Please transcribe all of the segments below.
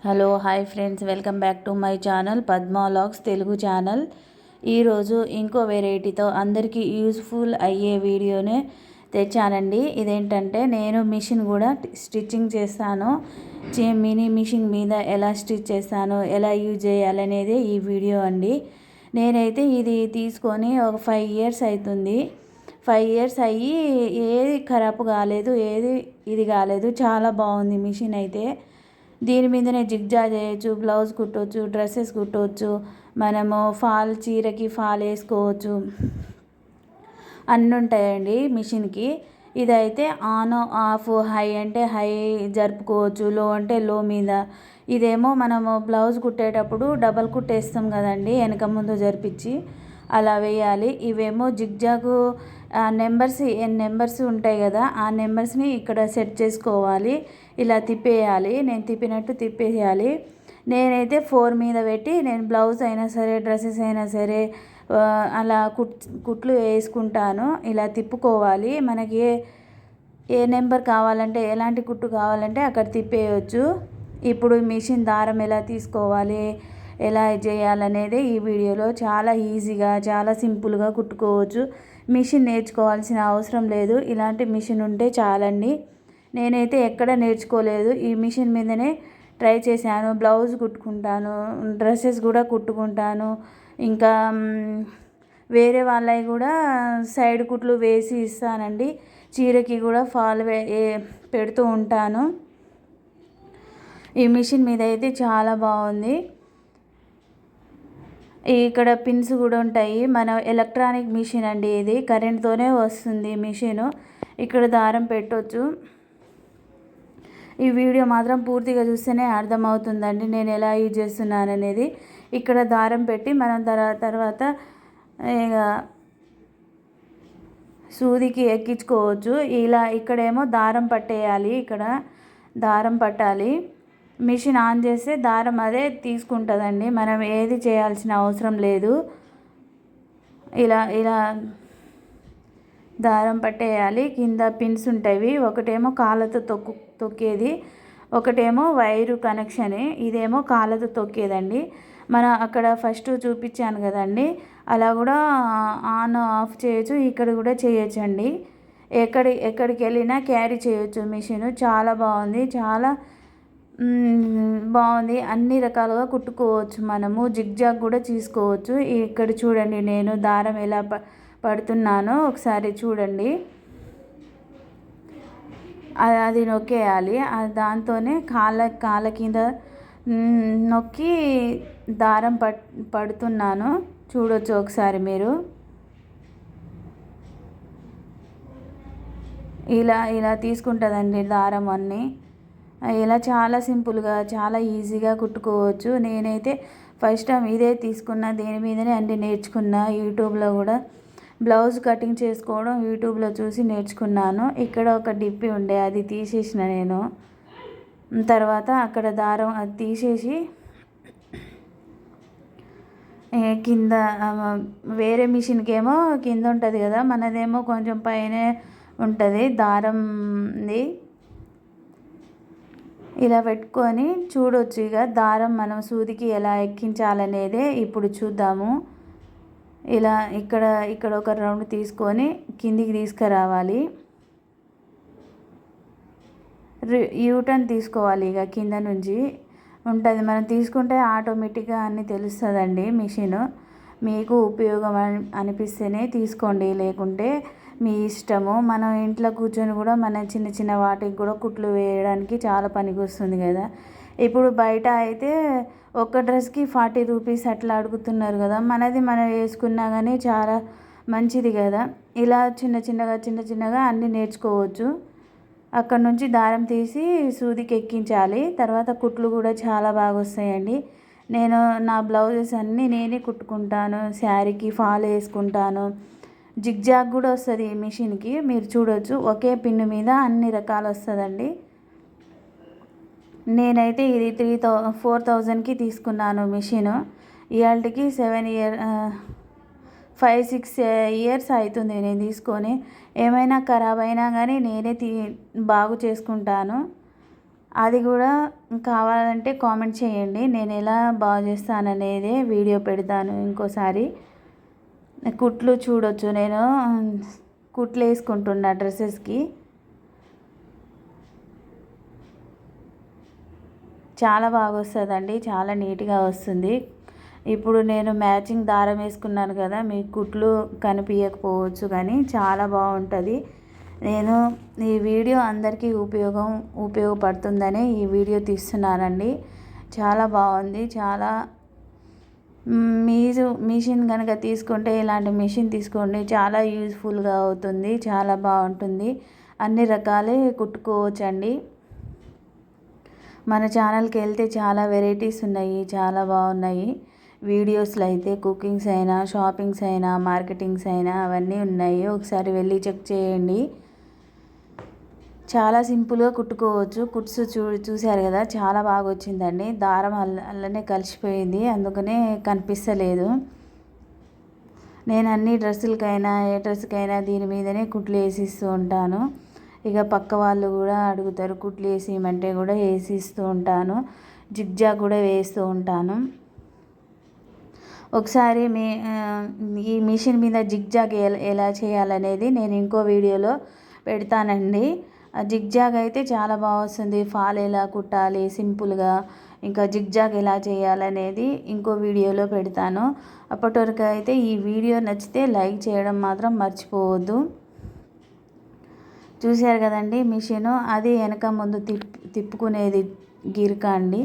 Hello hi friends, welcome back to my channel Padma vlogs Telugu channel. ఈరోజు ఇంకో వెరైటీతో అందరికీ useful అయ్యే వీడియోనే తెచ్చానండి. ఇదేంటంటే నేను మిషన్ కూడా స్టిచ్చింగ్ చేస్తాను. మినీ మిషన్ మీద ఎలా స్టిచ్ చేస్తాను, ఎలా యూజ్ చేయాలనేది ఈ వీడియో అండి. నేనైతే ఇది తీసుకొని ఒక 5 ఇయర్స్ అవుతుంది. 5 ఇయర్స్ అయ్యి ఏది ఖరాబ్ కాలేదు, ఏది ఇది కాలేదు. చాలా బాగుంది మిషన్ అయితే. దీని మీదనే జిగ్జా చేయొచ్చు, బ్లౌజ్ కుట్టవచ్చు, డ్రెస్సెస్ కుట్టవచ్చు, మనము ఫాల్ చీరకి ఫాల్ వేసుకోవచ్చు, అన్నీ ఉంటాయండి మిషన్కి. ఇదైతే ఆన్ ఆఫ్, హై అంటే హై జరుపుకోవచ్చు, లో అంటే లో మీద. ఇదేమో మనము బ్లౌజ్ కుట్టేటప్పుడు డబల్ కుట్టేస్తాం కదండి, వెనక ముందు జరిపించి అలా వేయాలి. ఇవేమో జిగ్జాగు నెంబర్స్ ఉంటాయి కదా, ఆ నెంబర్స్ని ఇక్కడ సెట్ చేసుకోవాలి. ఇలా తిప్పేయాలి, నేను తిప్పినట్టు తిప్పేయాలి. నేనైతే 4 మీద పెట్టి నేను బ్లౌజ్ అయినా సరే, డ్రెస్సెస్ అయినా సరే అలా కుట్లు వేసుకుంటాను. ఇలా తిప్పుకోవాలి. మనకి ఏ నెంబర్ కావాలంటే, ఎలాంటి కుట్టు కావాలంటే అక్కడ తిప్పేయచ్చు. ఇప్పుడు మిషన్ దారం ఎలా తీసుకోవాలి, ఎలా చేయాలనేది ఈ వీడియోలో చాలా ఈజీగా, చాలా సింపుల్గా కుట్టుకోవచ్చు. మిషన్ నేర్చుకోవాల్సిన అవసరం లేదు, ఇలాంటి మిషన్ ఉంటే చాలండి. నేనైతే ఎక్కడ నేర్చుకోలేదు, ఈ మిషన్ మీదనే ట్రై చేశాను. బ్లౌజ్ కుట్టుకుంటాను, డ్రెస్సెస్ కూడా కుట్టుకుంటాను. ఇంకా వేరే వాళ్ళవి కూడా సైడ్ కుట్లు వేసి ఇస్తానండి. చీరకి కూడా ఫాల్ పెడుతూ ఉంటాను. ఈ మిషన్ మీద అయితే చాలా బాగుంది. ఇక్కడ పిన్స్ కూడా ఉంటాయి. మన ఎలక్ట్రానిక్ మిషన్ అండి ఇది, కరెంట్తోనే వస్తుంది మిషను. ఇక్కడ దారం పెట్టవచ్చు. ఈ వీడియో మాత్రం పూర్తిగా చూస్తేనే అర్థమవుతుందండి నేను ఎలా యూజ్ చేస్తున్నాను అనేది. ఇక్కడ దారం పెట్టి మనం తర్వాత ఇక సూదికి ఎక్కించుకోవచ్చు. ఇలా ఇక్కడేమో దారం పట్టేయాలి, ఇక్కడ దారం పట్టాలి. మిషన్ ఆన్ చేస్తే దారం అదే తీసుకుంటుందండి, మనం ఏది చేయాల్సిన అవసరం లేదు. ఇలా ఇలా దారం పట్టేయాలి. కింద పిన్స్ ఉంటాయి, ఒకటేమో కాళ్ళతో తొక్కేది, ఒకటేమో వైరు కనెక్షన్. ఇదేమో కాళ్ళతో తొక్కేదండి. మనం అక్కడ ఫస్ట్ చూపించాను కదండి, అలా కూడా ఆన్ ఆఫ్ చేయొచ్చు, ఇక్కడ కూడా చేయొచ్చండి. ఎక్కడికి వెళ్ళినా క్యారీ చేయొచ్చు మిషన్. చాలా బాగుంది, చాలా బాగుంది. అన్ని రకాలుగా కుట్టుకోవచ్చు, మనము జిగ్జాగ్ కూడా తీసుకోవచ్చు. ఇక్కడ చూడండి నేను దారం ఎలా పడుతున్నానో ఒకసారి చూడండి. అది నొక్కేయాలి, దాంతోనే కాళ్ళ కింద నొక్కి దారం పడుతున్నాను. చూడొచ్చు ఒకసారి మీరు. ఇలా తీసుకుంటుందండి దారం అన్నీ. ఇలా చాలా సింపుల్గా, చాలా ఈజీగా కుట్టుకోవచ్చు. నేనైతే ఫస్ట్ టైం ఇదే తీసుకున్నా, దీని మీదనే అన్నీ నేర్చుకున్నా. యూట్యూబ్లో కూడా బ్లౌజ్ కటింగ్ చేసుకోవడం యూట్యూబ్లో చూసి నేర్చుకున్నాను. ఇక్కడ ఒక డిప్పి ఉండే, అది తీసేసిన నేను. తర్వాత అక్కడ దారం అది తీసేసి కింద వేరే మిషన్కి ఏమో కింద ఉంటుంది కదా, మనదేమో కొంచెం పైనే ఉంటుంది దారంది. ఇలా పెట్టుకొని చూడొచ్చు. ఇక దారం మనం సూదికి ఎలా ఎక్కించాలనేదే ఇప్పుడు చూద్దాము. ఇలా ఇక్కడ ఒక రౌండ్ తీసుకొని కిందికి తీసుకురావాలి. యూటర్న్ తీసుకోవాలి. ఇక కింద నుంచి ఉంటుంది, మనం తీసుకుంటే ఆటోమేటిక్గా అన్నీ తెలుస్తుందండి మిషన్. మీకు ఉపయోగం అనిపిస్తేనే తీసుకోండి, లేకుంటే మీ ఇష్టము. మనం ఇంట్లో కూర్చొని కూడా మన చిన్న చిన్న వాటికి కూడా కుట్లు వేయడానికి చాలా పనికి వస్తుంది కదా. ఇప్పుడు బయట అయితే ఒక డ్రెస్కి 40 రూపీస్ అట్లా అడుగుతున్నారు కదా, మనది మనం వేసుకున్నా కానీ చాలా మంచిది కదా. ఇలా చిన్న చిన్నగా అన్నీ నేర్చుకోవచ్చు. అక్కడ నుంచి దారం తీసి సూదికి ఎక్కించాలి. తర్వాత కుట్లు కూడా చాలా బాగా వస్తాయండి. నేను నా బ్లౌజెస్ అన్నీ నేనే కుట్టుకుంటాను. శారీకి ఫాల్ వేసుకుంటాను. జిగ్జాగ్ కూడా వస్తుంది ఈ మిషన్కి, మీరు చూడవచ్చు. ఒకే పిన్ను మీద అన్ని రకాలు వస్తుందండి. నేనైతే ఇది 4,000కి తీసుకున్నాను మిషన్. ఇవాళకి 5-6 ఇయర్స్ అవుతుంది నేను తీసుకొని. ఏమైనా ఖరాబ్ అయినా కానీ నేనే బాగు చేసుకుంటాను. అది కూడా కావాలంటే కామెంట్ చేయండి. నేను ఎలా బాగా చేస్తాననేది వీడియో పెడతాను ఇంకోసారి. కుట్లు చూడొచ్చు, నేను కుట్లు వేసుకుంటున్నా డ్రెస్సెస్కి. చాలా బాగా వస్తుందండి, చాలా నీట్గా వస్తుంది. ఇప్పుడు నేను మ్యాచింగ్ దారం వేసుకున్నాను కదా, మీకు కుట్లు కనిపించకపోవచ్చు కానీ చాలా బాగుంటుంది. నేను ఈ వీడియో అందరికీ ఉపయోగపడుతుందని ఈ వీడియో తీస్తున్నానండి. చాలా బాగుంది. చాలా మీరు మిషన్ కనుక తీసుకుంటే ఇలాంటి మిషన్ తీసుకోండి, చాలా యూజ్ఫుల్గా అవుతుంది, చాలా బాగుంటుంది. అన్ని రకాలే కుట్టుకోవచ్చండి. మన ఛానల్కి వెళ్తే చాలా వెరైటీస్ ఉన్నాయి, చాలా బాగున్నాయి. వీడియోస్లో అయితే కుకింగ్స్ అయినా, షాపింగ్స్ అయినా, మార్కెటింగ్స్ అయినా అవన్నీ ఉన్నాయి. ఒకసారి వెళ్ళి చెక్ చేయండి. చాలా సింపుల్గా కుట్టుకోవచ్చు. కుట్స్ చూశారు కదా, చాలా బాగా వచ్చిందండి. దారం అల్లనే కలిసిపోయింది, అందుకనే కనిపిస్తలేదు. నేను అన్ని డ్రెస్సులకైనా ఏ డ్రెస్కైనా దీని మీదనే కుట్లు వేసిస్తూ ఉంటాను. ఇక పక్క వాళ్ళు కూడా అడుగుతారు, కుట్లు వేసేయమంటే కూడా వేసిస్తూ ఉంటాను. జిగ్జాగ్ కూడా వేస్తూ ఉంటాను. ఒకసారి ఈ మిషన్ మీద జిగ్జాగ్ ఎలా చేయాలనేది నేను ఇంకో వీడియోలో పెడతానండి. జిగ్జాగ్ అయితే చాలా బాగా వస్తుంది. ఫాల్ ఎలా కుట్టాలి సింపుల్గా, ఇంకా జిగ్జాగ్ ఎలా చేయాలనేది ఇంకో వీడియోలో పెడతాను. అప్పటి వరకు అయితే ఈ వీడియో నచ్చితే లైక్ చేయడం మాత్రం మర్చిపోవద్దు. చూశారు కదండి మిషను, అది వెనక ముందు తిప్పుకునేది గిరిక అండి.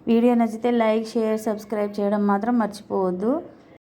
వీడియో నచ్చితే లైక్, షేర్, సబ్స్క్రైబ్ చేయడం మాత్రం మర్చిపోవద్దు.